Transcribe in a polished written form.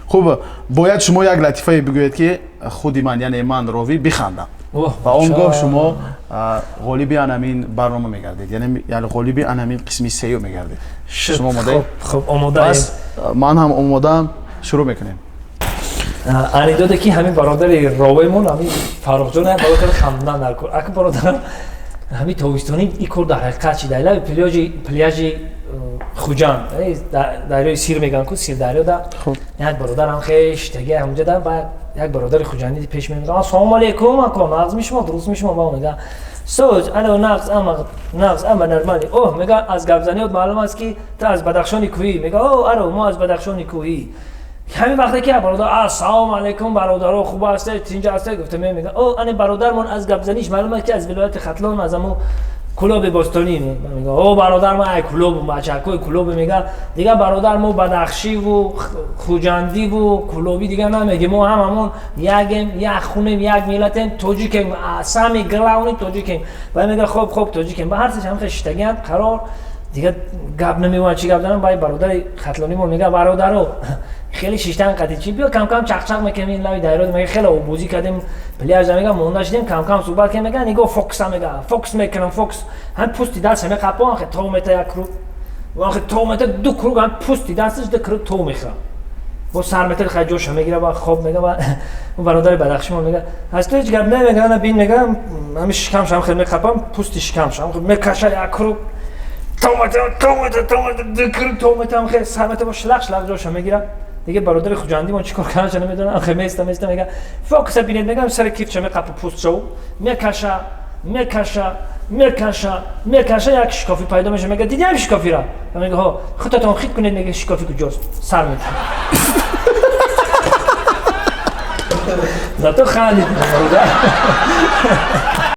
خب باید شما یک لطیفه بگویید که خودی من یعنی من راوی بخندم و آنگاه شما غالبی انامین برنامه میگردید یعنی غالبی انامین قسمی سیو میگردید شما آماده؟ خب آماده بس من هم آمادم شروع میکنیم انیداده که همین برادر راویمون همین فاروق جان برادر خواندن در کار اگه برادر همین تویستونی این کار در حقیقت چی دلیل پلیاژ خوجان دریای سیر میگن که سیر دریا دا یک برادر هم خیش دیگه همونجا دا و یک برادر خوجانی پیش میاد السلام علیکم آقا ناز میشم درست میشم با میگه سوج انا ناز اما نرمالی اوه میگه از گبزنی معلوم است که تو از بدخشان کوهی میگه اوه آره ما از بدخشان کوهی همین وقتی که برادر السلام علیکم برادرها خوب هستید اینجا هستید گفتم میگه او انا برادرمون از گبزنیش معلومه که از ولایت ختلان از همون کلوب باستانی میگه او برادر ما ای کلوب بچکوی کلوب میگه دیگه برادر ما بدخشی و خوجندی و کلوبی دیگه نمیگه ما هممون یک خونیم یک ملتیم توجیکیم سامی گلاونی توجیکیم و میگه خب توجیکیم به هر چیز هم خشتگیان قرار دیگه گپ نمیوان چی گپ دارن با برادر ختلانی مون میگه برادرو خیلی شیشتن قدی چی بیا کم کم چق میکنیم لای دایره میگه خیلی اوبوزی کردیم پلیاژ میگه موندا شدیم کم صحبت کنیم میگه نگو فوکس میگه فوکس میکنم فوکس هم پوستی دست همه قپا آخه تو مت یک رو آخه تو مت دو کرو هم پوستی دستش دو کرو تو میخوام با سر متر خیلی جوش میگیره با خوب میگه با برادر بدخشی مون میگه از تو هیچ گپ نمیگه انا بین میگه همین شکم شم خیلی میخپم پوستی شکم شم میکشه یک کرو تومت هم خیلی سرمت با شلق جوش میگیره دیگه برادر خوجندی من چیکار کنم چه نمیدونم آخه میسته میگه فوکس ببینید میگم سر کیف چه میقپ پوست شو میکشه یک شکافی پیدا میشه میگه دیدی هم شکافی را میگه ها خودتون خیت کنید میگه شکافی کجاست سر میده زاتو خالی